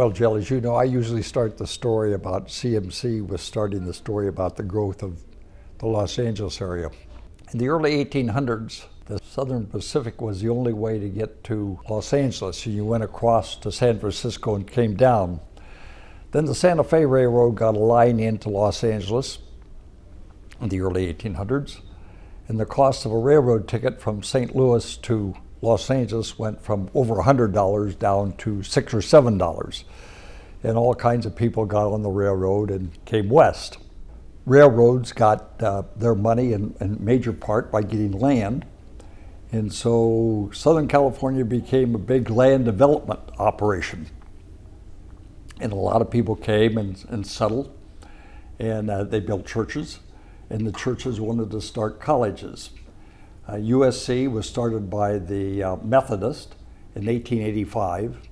Well, Jill, as you know, I usually start the story about CMC with starting the story about the growth of the Los Angeles area. In the early 1800s, the Southern Pacific was the only way to get to Los Angeles. You went across to San Francisco and came down. Then the Santa Fe Railroad got a line into Los Angeles in the early 1800s, and the cost of a railroad ticket from St. Louis to Los Angeles went from over $100 down to $6 or $7. And all kinds of people got on the railroad and came west. Railroads got their money in major part by getting land. And so Southern California became a big land development operation. And a lot of people came and settled, and they built churches, and the churches wanted to start colleges. USC was started by the Methodist in 1885,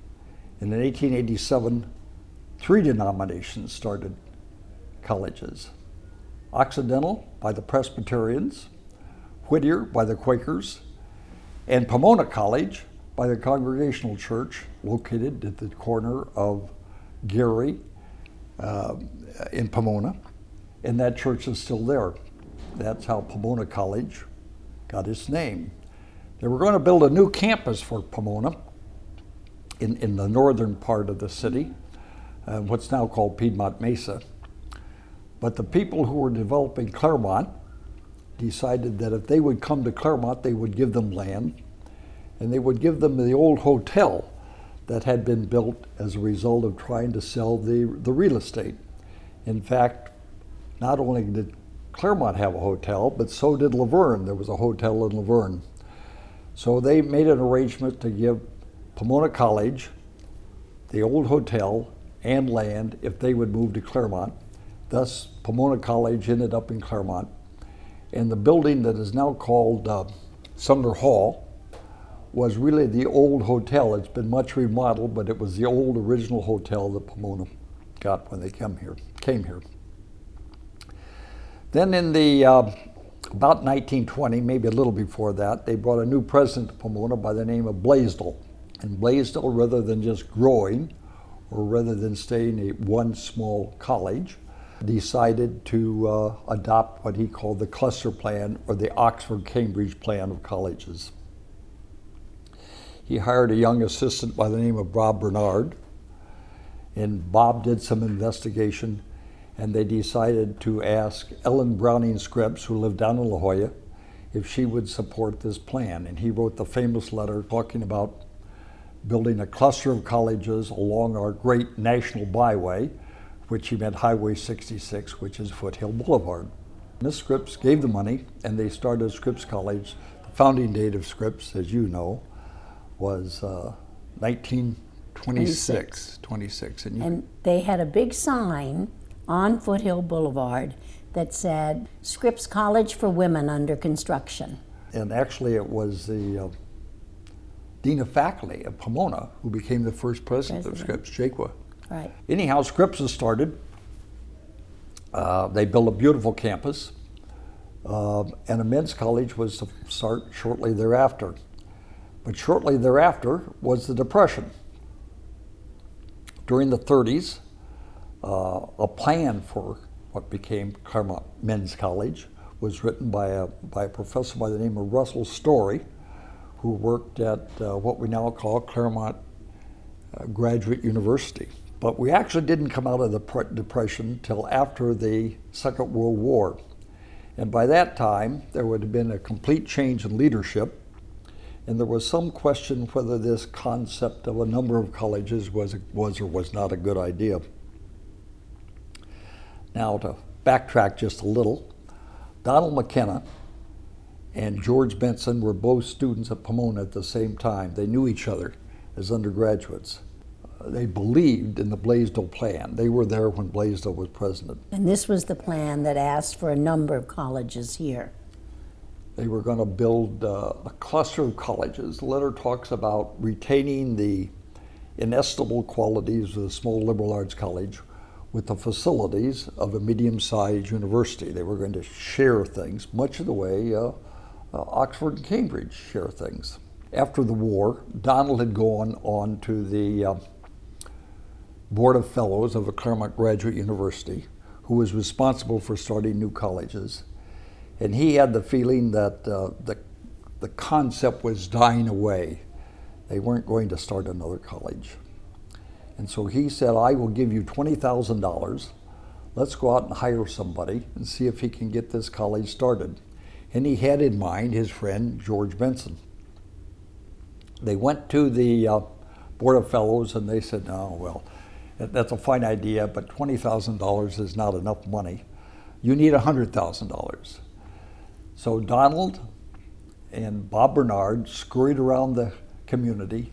and in 1887, 3 denominations started colleges. Occidental by the Presbyterians, Whittier by the Quakers, and Pomona College by the Congregational Church, located at the corner of Geary in Pomona, and that church is still there. That's how Pomona College got its name. They were going to build a new campus for Pomona in the northern part of the city, what's now called Piedmont Mesa. But the people who were developing Claremont decided that if they would come to Claremont, they would give them land, and they would give them the old hotel that had been built as a result of trying to sell the real estate. In fact, not only did Claremont have a hotel, but so did Laverne. There was a hotel in Laverne. So they made an arrangement to give Pomona College the old hotel and land if they would move to Claremont. Thus, Pomona College ended up in Claremont. And the building that is now called Sumner Hall was really the old hotel. It's been much remodeled, but it was the old original hotel that Pomona got when they came here. Then in the about 1920, maybe a little before that, they brought a new president to Pomona by the name of Blaisdell. And Blaisdell, rather than just growing, or rather than staying at one small college, decided to adopt what he called the cluster plan, or the Oxford-Cambridge plan of colleges. He hired a young assistant by the name of Bob Bernard, and Bob did some investigation, and they decided to ask Ellen Browning Scripps, who lived down in La Jolla, if she would support this plan. And he wrote the famous letter talking about building a cluster of colleges along our great national byway, which he meant Highway 66, which is Foothill Boulevard. Miss Scripps gave the money, and they started Scripps College. The founding date of Scripps, as you know, was 1926. And they had a big sign on Foothill Boulevard that said, Scripps College for Women under construction. And actually it was the Dean of Faculty of Pomona who became the first president of Scripps, Jaquia. Right. Anyhow, Scripps has started. They built a beautiful campus, and amidst college was to start shortly thereafter. But shortly thereafter was the Depression. During the 30s, a plan for what became Claremont Men's College was written by a professor by the name of Russell Story, who worked at what we now call Claremont Graduate University. But we actually didn't come out of the Depression till after the Second World War. And by that time, there would have been a complete change in leadership, and there was some question whether this concept of a number of colleges was or was not a good idea. Now, to backtrack just a little, Donald McKenna and George Benson were both students at Pomona at the same time. They knew each other as undergraduates. They believed in the Blaisdell plan. They were there when Blaisdell was president. And this was the plan that asked for a number of colleges here. They were going to build a cluster of colleges. The letter talks about retaining the inestimable qualities of the small liberal arts college with the facilities of a medium-sized university. They were going to share things, much of the way Oxford and Cambridge share things. After the war, Donald had gone on to the Board of Fellows of the Claremont Graduate University, who was responsible for starting new colleges. And he had the feeling that the concept was dying away. They weren't going to start another college. And so he said, I will give you $20,000. Let's go out and hire somebody and see if he can get this college started. And he had in mind his friend, George Benson. They went to the Board of Fellows and they said, no, well, that's a fine idea, but $20,000 is not enough money. You need $100,000. So Donald and Bob Bernard scurried around the community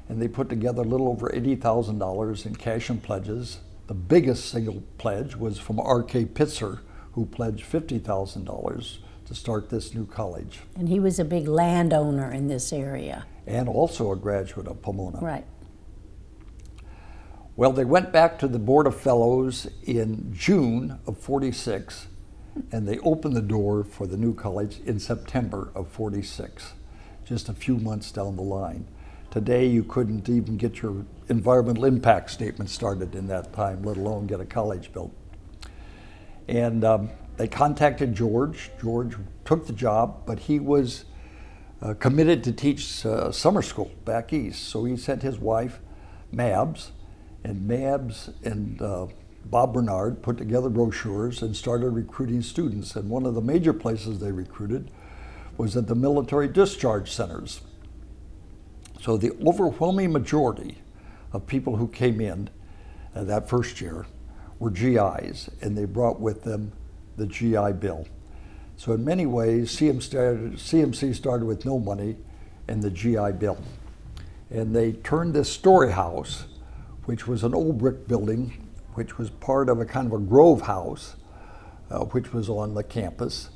and they put together a little over $80,000 in cash and pledges. The biggest single pledge was from R.K. Pitzer, who pledged $50,000 to start this new college. And he was a big landowner in this area. And also a graduate of Pomona. Right. Well, they went back to the Board of Fellows in June of 46, and they opened the door for the new college in September of 46, just a few months down the line. Today, you couldn't even get your environmental impact statement started in that time, let alone get a college built. And they contacted George. George took the job, but he was committed to teach summer school back east. So he sent his wife, Mabs, and Bob Bernard put together brochures and started recruiting students. And one of the major places they recruited was at the military discharge centers. So the overwhelming majority of people who came in that first year were GIs, and they brought with them the GI Bill. So in many ways, CMC started with no money and the GI Bill. And they turned this story house, which was an old brick building, which was part of a kind of a grove house, which was on the campus.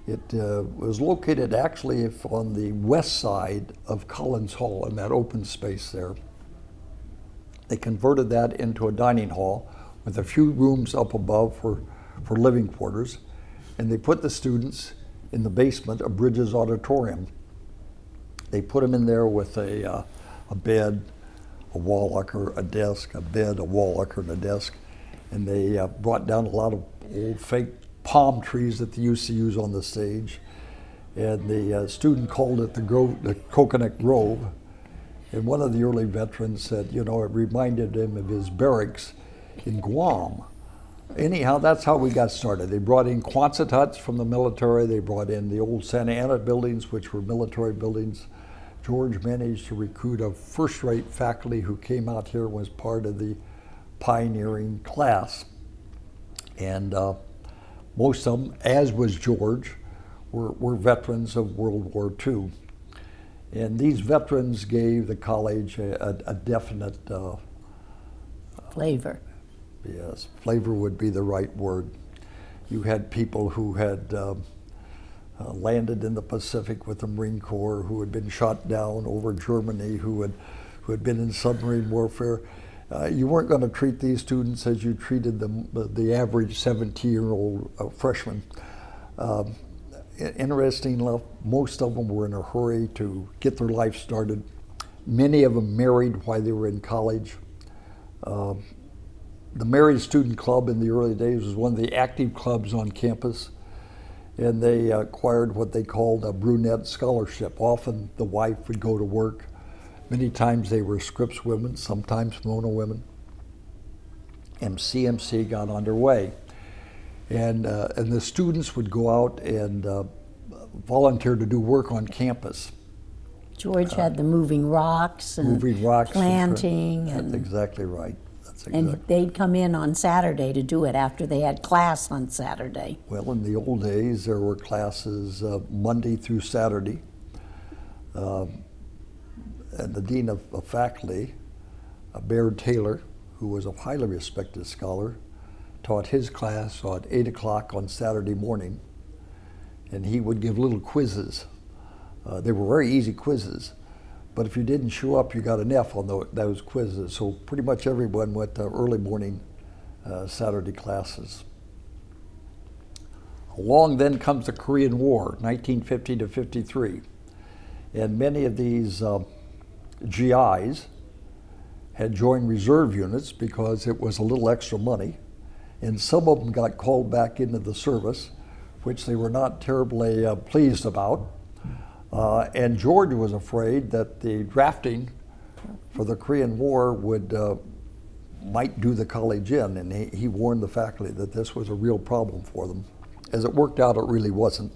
It was located actually on the west side of Collins Hall in that open space there. They converted that into a dining hall with a few rooms up above for living quarters. And they put the students in the basement of Bridges Auditorium. They put them in there with a bed, a wall locker, a desk, a bed, a wall locker, and a desk. And they brought down a lot of old fake palm trees that they used to use on the stage. And the student called it the Coconut Grove. And one of the early veterans said, you know, it reminded him of his barracks in Guam. Anyhow, that's how we got started. They brought in Quonset huts from the military. They brought in the old Santa Ana buildings, which were military buildings. George managed to recruit a first-rate faculty who came out here and was part of the pioneering class. And most of them, as was George, were veterans of World War II. And these veterans gave the college a definite flavor. Yes, flavor would be the right word. You had people who had landed in the Pacific with the Marine Corps, who had been shot down over Germany, who had been in submarine warfare. You weren't going to treat these students as you treated the average 17-year-old freshman. Interesting enough, most of them were in a hurry to get their life started. Many of them married while they were in college. The Married Student Club in the early days was one of the active clubs on campus, and they acquired what they called a brunette scholarship. Often the wife would go to work. Many times they were Scripps women, sometimes Pomona women. And CMC got underway. And the students would go out and volunteer to do work on campus. George had the moving rocks and planting. That's exactly right. And they'd come in on Saturday to do it after they had class on Saturday. Well, in the old days, there were classes Monday through Saturday. And the dean of faculty, Baird Taylor, who was a highly respected scholar, taught his class at 8 o'clock on Saturday morning. And he would give little quizzes. They were very easy quizzes. But if you didn't show up, you got an F on those quizzes. So pretty much everyone went to early morning Saturday classes. Along then comes the Korean War, 1950 to 53. And many of these GIs had joined reserve units because it was a little extra money, and some of them got called back into the service, which they were not terribly pleased about. And George was afraid that the drafting for the Korean War might do the college in, and he warned the faculty that this was a real problem for them. As it worked out, it really wasn't.